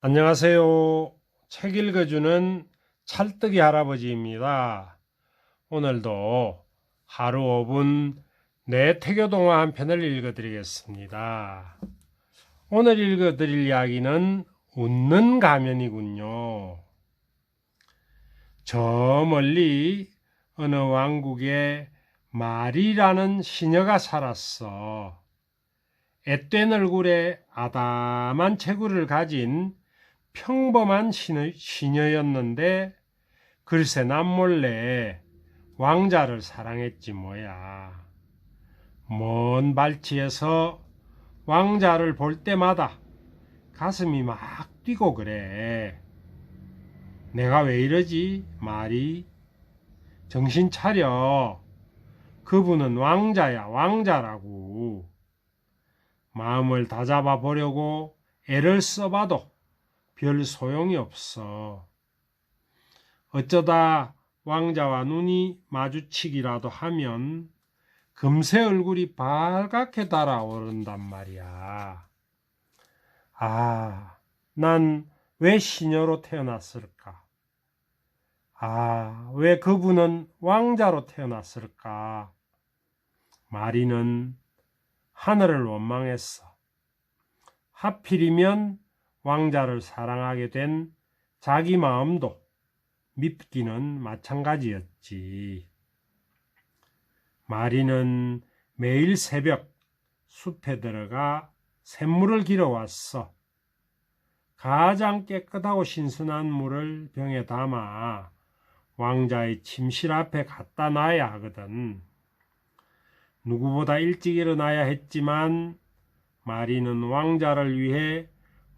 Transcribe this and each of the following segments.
안녕하세요. 책 읽어주는 찰떡이 할아버지입니다. 오늘도 하루 5분 내 태교동화 한 편을 읽어드리겠습니다. 오늘 읽어드릴 이야기는 웃는 가면이군요. 저 멀리 어느 왕국에 마리라는 시녀가 살았어. 앳된 얼굴에 아담한 체구를 가진 평범한 시녀였는데 글쎄 남몰래 왕자를 사랑했지 뭐야. 먼 발치에서 왕자를 볼 때마다 가슴이 막 뛰고 그래. 내가 왜 이러지? 말이. 정신 차려. 그분은 왕자야, 왕자라고. 마음을 다잡아 보려고 애를 써봐도 별 소용이 없어. 어쩌다 왕자와 눈이 마주치기라도 하면 금세 얼굴이 빨갛게 달아오른단 말이야. 아, 난 왜 시녀로 태어났을까? 아, 왜 그분은 왕자로 태어났을까? 마리는 하늘을 원망했어. 하필이면 왕자를 사랑하게 된 자기 마음도 밉기는 마찬가지였지. 마리는 매일 새벽 숲에 들어가 샘물을 길어왔어. 가장 깨끗하고 신선한 물을 병에 담아 왕자의 침실 앞에 갖다 놔야 하거든. 누구보다 일찍 일어나야 했지만 마리는 왕자를 위해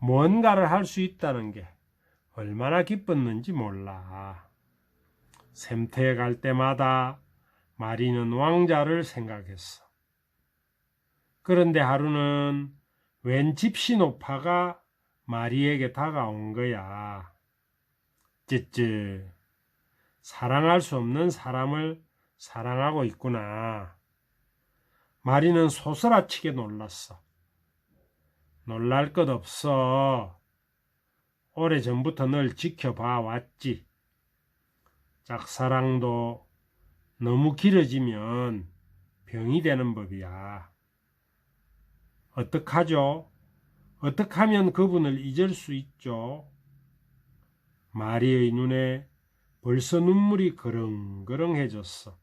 뭔가를 할 수 있다는 게 얼마나 기뻤는지 몰라. 샘터에 갈 때마다 마리는 왕자를 생각했어. 그런데 하루는 웬 집시 노파가 마리에게 다가온 거야. 쯔쯔, 사랑할 수 없는 사람을 사랑하고 있구나. 마리는 소스라치게 놀랐어. 놀랄 것 없어. 오래전부터 널 지켜봐 왔지. 짝사랑도 너무 길어지면 병이 되는 법이야. 어떡하죠? 어떻게 하면 그분을 잊을 수 있죠? 마리의 눈에 벌써 눈물이 그렁그렁해졌어.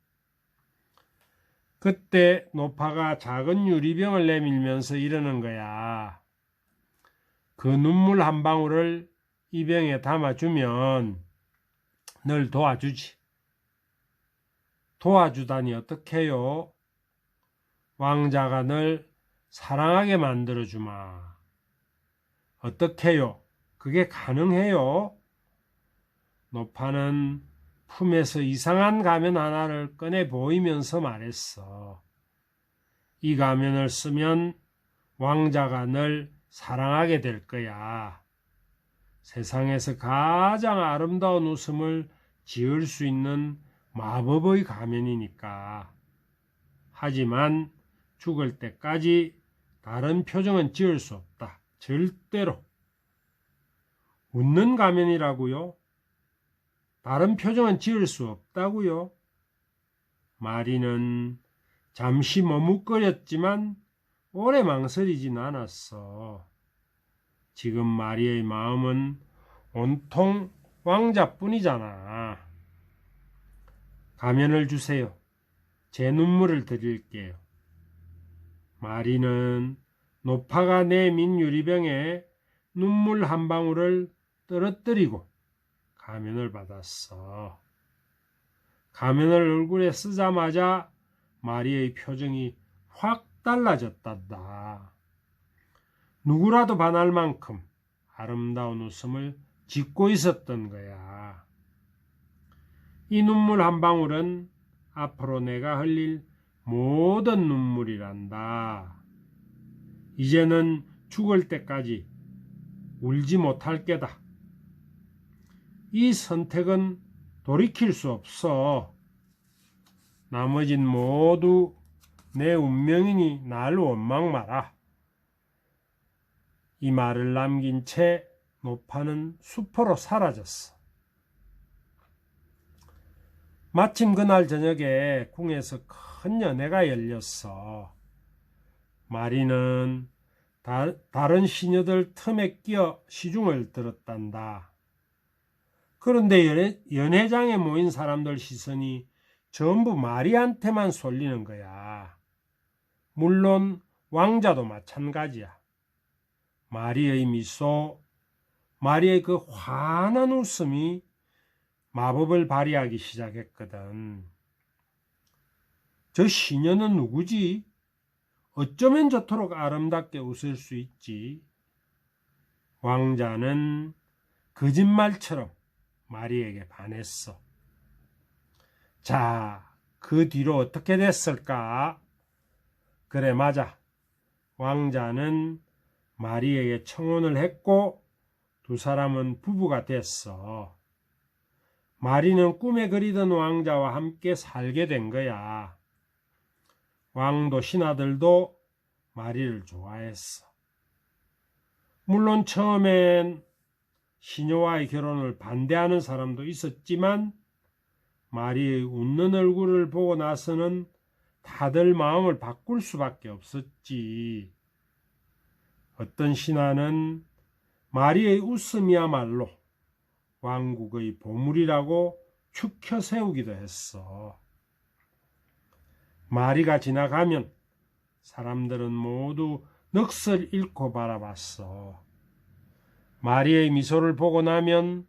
그때 노파가 작은 유리병을 내밀면서 이러는 거야. 그 눈물 한 방울을 이 병에 담아주면 널 도와주지. 도와주다니 어떡해요? 왕자가 널 사랑하게 만들어주마. 어떡해요? 그게 가능해요? 노파는 품에서 이상한 가면 하나를 꺼내 보이면서 말했어. 이 가면을 쓰면 왕자가 널 사랑하게 될 거야. 세상에서 가장 아름다운 웃음을 지을 수 있는 마법의 가면이니까. 하지만 죽을 때까지 다른 표정은 지을 수 없다. 절대로. 웃는 가면이라고요? 다른 표정은 지을 수 없다고요? 마리는 잠시 머뭇거렸지만 오래 망설이진 않았어. 지금 마리의 마음은 온통 왕자뿐이잖아. 가면을 주세요. 제 눈물을 드릴게요. 마리는 노파가 내민 유리병에 눈물 한 방울을 떨어뜨리고 가면을 받았어. 가면을 얼굴에 쓰자마자 마리의 표정이 확 달라졌단다. 누구라도 반할 만큼 아름다운 웃음을 짓고 있었던 거야. 이 눈물 한 방울은 앞으로 내가 흘릴 모든 눈물이란다. 이제는 죽을 때까지 울지 못할 게다. 이 선택은 돌이킬 수 없어. 나머진 모두 내 운명이니 날 원망 마라. 이 말을 남긴 채 노파는 수포로 사라졌어. 마침 그날 저녁에 궁에서 큰 연회가 열렸어. 마리는 다른 시녀들 틈에 끼어 시중을 들었단다. 그런데 연회장에 모인 사람들 시선이 전부 마리한테만 쏠리는 거야. 물론 왕자도 마찬가지야. 마리의 미소, 마리의 그 환한 웃음이 마법을 발휘하기 시작했거든. 저 시녀는 누구지? 어쩌면 저토록 아름답게 웃을 수 있지? 왕자는 거짓말처럼 마리에게 반했어. 자, 그 뒤로 어떻게 됐을까? 그래, 맞아. 왕자는 마리에게 청혼을 했고 두 사람은 부부가 됐어. 마리는 꿈에 그리던 왕자와 함께 살게 된 거야. 왕도 신하들도 마리를 좋아했어. 물론 처음엔 시녀와의 결혼을 반대하는 사람도 있었지만 마리의 웃는 얼굴을 보고 나서는 다들 마음을 바꿀 수밖에 없었지. 어떤 신하는 마리의 웃음이야말로 왕국의 보물이라고 축혀 세우기도 했어. 마리가 지나가면 사람들은 모두 넋을 잃고 바라봤어. 마리의 미소를 보고 나면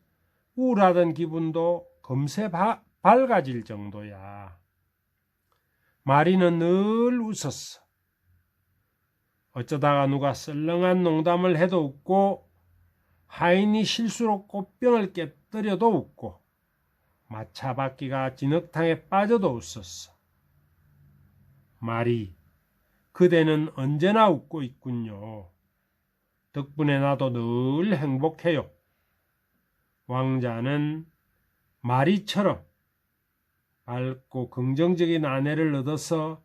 우울하던 기분도 금세 밝아질 정도야. 마리는 늘 웃었어. 어쩌다가 누가 썰렁한 농담을 해도 웃고 하인이 실수로 꽃병을 깨뜨려도 웃고 마차바퀴가 진흙탕에 빠져도 웃었어. 마리, 그대는 언제나 웃고 있군요. 덕분에 나도 늘 행복해요. 왕자는 마리처럼 밝고 긍정적인 아내를 얻어서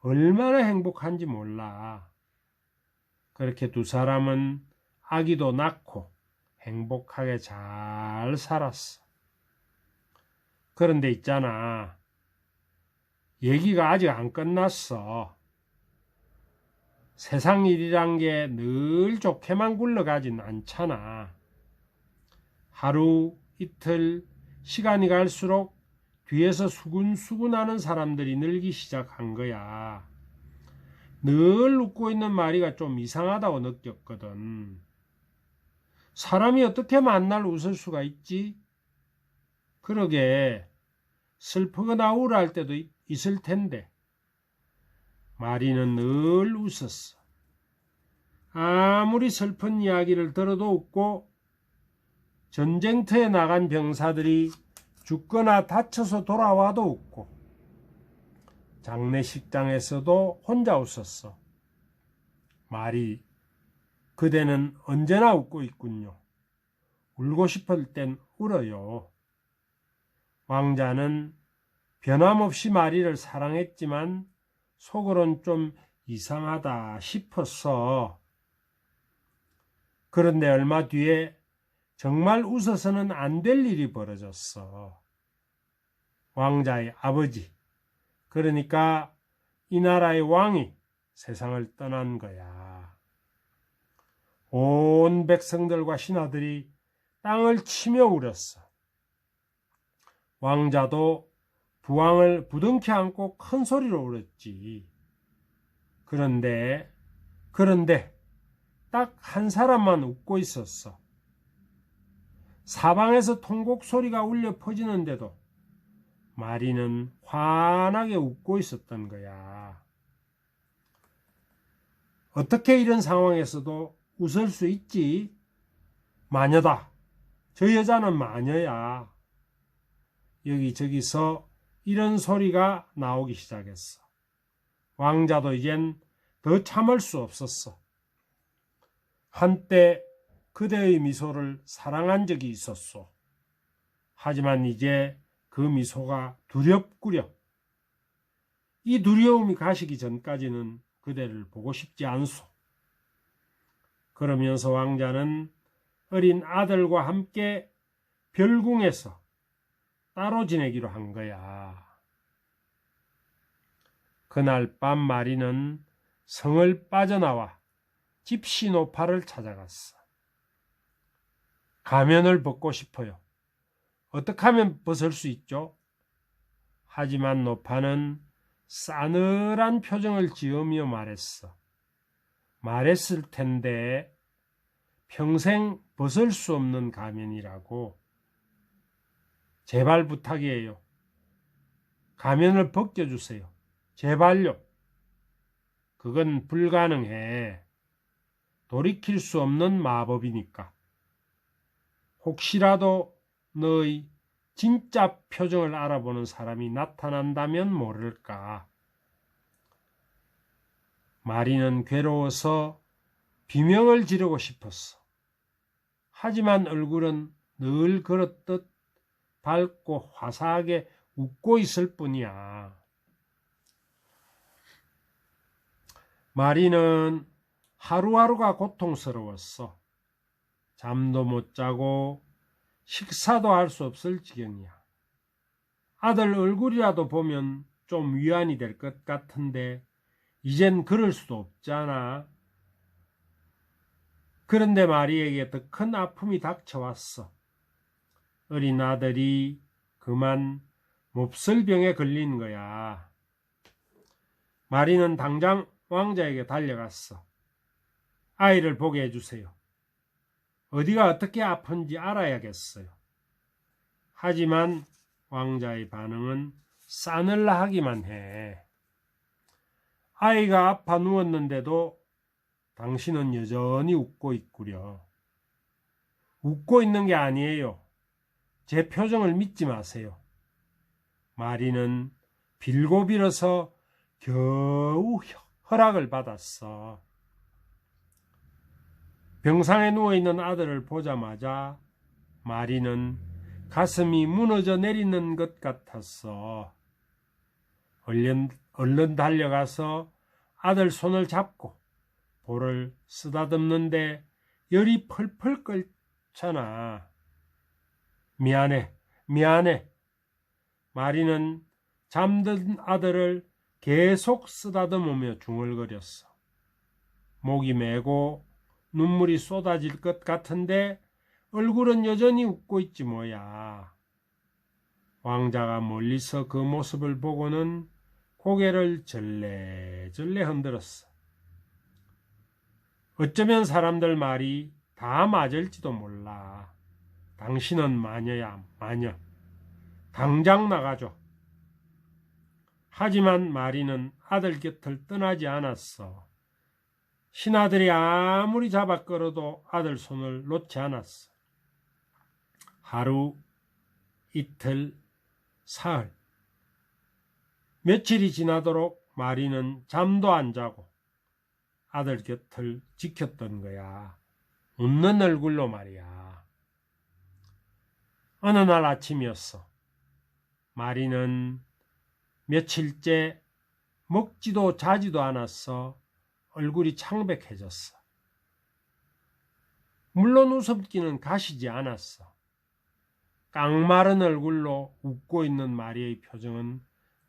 얼마나 행복한지 몰라. 그렇게 두 사람은 아기도 낳고 행복하게 잘 살았어. 그런데 있잖아. 얘기가 아직 안 끝났어. 세상 일이란 게 늘 좋게만 굴러가진 않잖아. 하루, 이틀, 시간이 갈수록 뒤에서 수군수군하는 사람들이 늘기 시작한 거야. 늘 웃고 있는 마리가 좀 이상하다고 느꼈거든. 사람이 어떻게 만날 웃을 수가 있지? 그러게 슬프거나 우울할 때도 있을 텐데 마리는 늘 웃었어. 아무리 슬픈 이야기를 들어도 웃고 전쟁터에 나간 병사들이 죽거나 다쳐서 돌아와도 웃고 장례식장에서도 혼자 웃었어. 마리, 그대는 언제나 웃고 있군요. 울고 싶을 땐 울어요. 왕자는 변함없이 마리를 사랑했지만 속으론 좀 이상하다 싶었어. 그런데 얼마 뒤에 정말 웃어서는 안 될 일이 벌어졌어. 왕자의 아버지, 그러니까 이 나라의 왕이 세상을 떠난 거야. 온 백성들과 신하들이 땅을 치며 울었어. 왕자도 부왕을 부둥켜 안고 큰 소리로 울었지. 그런데 딱 한 사람만 웃고 있었어. 사방에서 통곡 소리가 울려 퍼지는데도 마리는 환하게 웃고 있었던 거야. 어떻게 이런 상황에서도 웃을 수 있지? 마녀다. 저 여자는 마녀야. 여기저기서 이런 소리가 나오기 시작했어. 왕자도 이젠 더 참을 수 없었어. 한때 그대의 미소를 사랑한 적이 있었소. 하지만 이제 그 미소가 두렵구려. 이 두려움이 가시기 전까지는 그대를 보고 싶지 않소. 그러면서 왕자는 어린 아들과 함께 별궁에서 따로 지내기로 한 거야. 그날 밤 마리는 성을 빠져나와 집시 노파를 찾아갔어. 가면을 벗고 싶어요. 어떻게 하면 벗을 수 있죠? 하지만 노파는 싸늘한 표정을 지으며 말했을 텐데 평생 벗을 수 없는 가면이라고. 제발 부탁이에요. 가면을 벗겨주세요. 제발요. 그건 불가능해. 돌이킬 수 없는 마법이니까. 혹시라도 너의 진짜 표정을 알아보는 사람이 나타난다면 모를까. 마리는 괴로워서 비명을 지르고 싶었어. 하지만 얼굴은 늘 그렇듯 밝고 화사하게 웃고 있을 뿐이야. 마리는 하루하루가 고통스러웠어. 잠도 못 자고 식사도 할 수 없을 지경이야. 아들 얼굴이라도 보면 좀 위안이 될 것 같은데 이젠 그럴 수도 없잖아. 그런데 마리에게 더 큰 아픔이 닥쳐왔어. 어린 아들이 그만 몹쓸병에 걸린 거야. 마리는 당장 왕자에게 달려갔어. 아이를 보게 해주세요. 어디가 어떻게 아픈지 알아야겠어요. 하지만 왕자의 반응은 싸늘하기만 해. 아이가 아파 누웠는데도 당신은 여전히 웃고 있구려. 웃고 있는 게 아니에요. 제 표정을 믿지 마세요. 마리는 빌고 빌어서 겨우 허락을 받았어. 병상에 누워있는 아들을 보자마자 마리는 가슴이 무너져 내리는 것 같았어. 얼른 달려가서 아들 손을 잡고 볼을 쓰다듬는데 열이 펄펄 끓잖아. 미안해. 마리는 잠든 아들을 계속 쓰다듬으며 중얼거렸어. 목이 메고 눈물이 쏟아질 것 같은데 얼굴은 여전히 웃고 있지 뭐야. 왕자가 멀리서 그 모습을 보고는 고개를 절레절레 흔들었어. 어쩌면 사람들 말이 다 맞을지도 몰라. 당신은 마녀야, 마녀. 당장 나가줘. 하지만 마리는 아들 곁을 떠나지 않았어. 신하들이 아무리 잡아 끌어도 아들 손을 놓지 않았어. 하루, 이틀, 사흘. 며칠이 지나도록 마리는 잠도 안 자고 아들 곁을 지켰던 거야. 웃는 얼굴로 말이야. 어느 날 아침이었어. 마리는 며칠째 먹지도 자지도 않았어. 얼굴이 창백해졌어. 물론 웃음기는 가시지 않았어. 깡마른 얼굴로 웃고 있는 마리의 표정은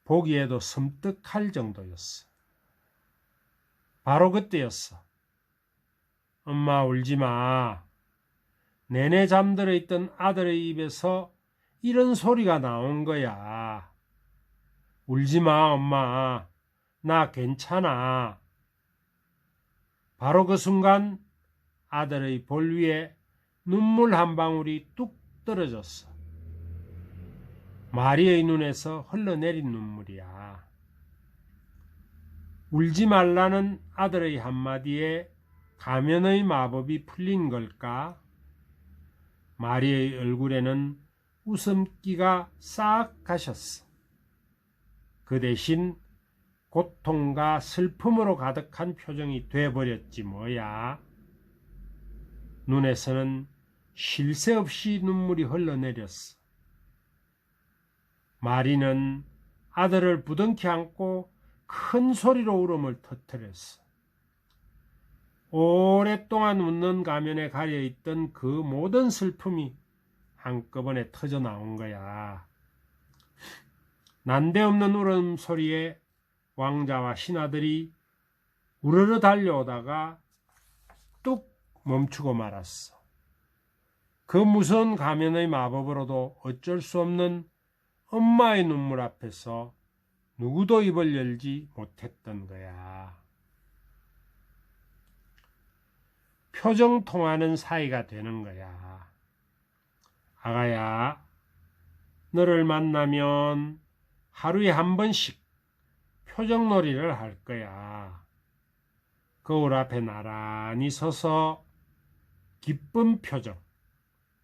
보기에도 섬뜩할 정도였어. 바로 그때였어. 엄마 울지 마. 내내 잠들어 있던 아들의 입에서 이런 소리가 나온 거야. 울지 마, 엄마. 나 괜찮아. 바로 그 순간 아들의 볼 위에 눈물 한 방울이 뚝 떨어졌어. 마리의 눈에서 흘러내린 눈물이야. 울지 말라는 아들의 한마디에 가면의 마법이 풀린 걸까? 마리의 얼굴에는 웃음기가 싹 가셨어. 그 대신 고통과 슬픔으로 가득한 표정이 돼버렸지 뭐야. 눈에서는 쉴 새 없이 눈물이 흘러내렸어. 마리는 아들을 부둥켜 안고 큰 소리로 울음을 터뜨렸어. 오랫동안 웃는 가면에 가려있던 그 모든 슬픔이 한꺼번에 터져 나온 거야. 난데없는 울음소리에 왕자와 신하들이 우르르 달려오다가 뚝 멈추고 말았어. 그 무서운 가면의 마법으로도 어쩔 수 없는 엄마의 눈물 앞에서 누구도 입을 열지 못했던 거야. 표정 통하는 사이가 되는 거야. 아가야, 너를 만나면 하루에 한 번씩 표정놀이를 할 거야. 거울 앞에 나란히 서서 기쁜 표정,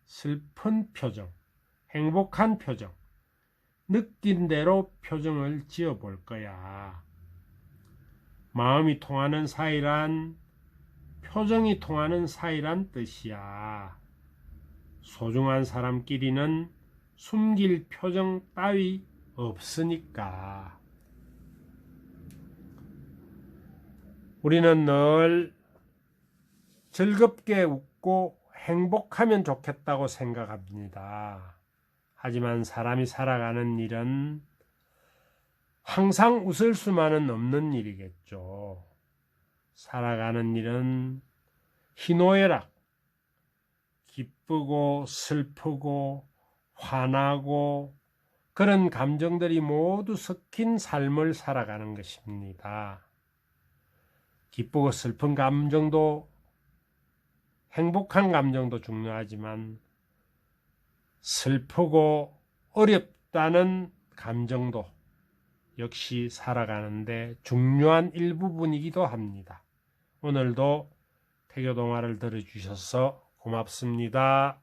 슬픈 표정, 행복한 표정, 느낀 대로 표정을 지어볼 거야. 마음이 통하는 사이란 표정이 통하는 사이란 뜻이야. 소중한 사람끼리는 숨길 표정 따위 없으니까. 우리는 늘 즐겁게 웃고 행복하면 좋겠다고 생각합니다. 하지만 사람이 살아가는 일은 항상 웃을 수만은 없는 일이겠죠. 살아가는 일은 희노애락, 기쁘고 슬프고 화나고 그런 감정들이 모두 섞인 삶을 살아가는 것입니다. 기쁘고 슬픈 감정도 행복한 감정도 중요하지만 슬프고 어렵다는 감정도 역시 살아가는데 중요한 일부분이기도 합니다. 오늘도 태교동화를 들어주셔서 고맙습니다.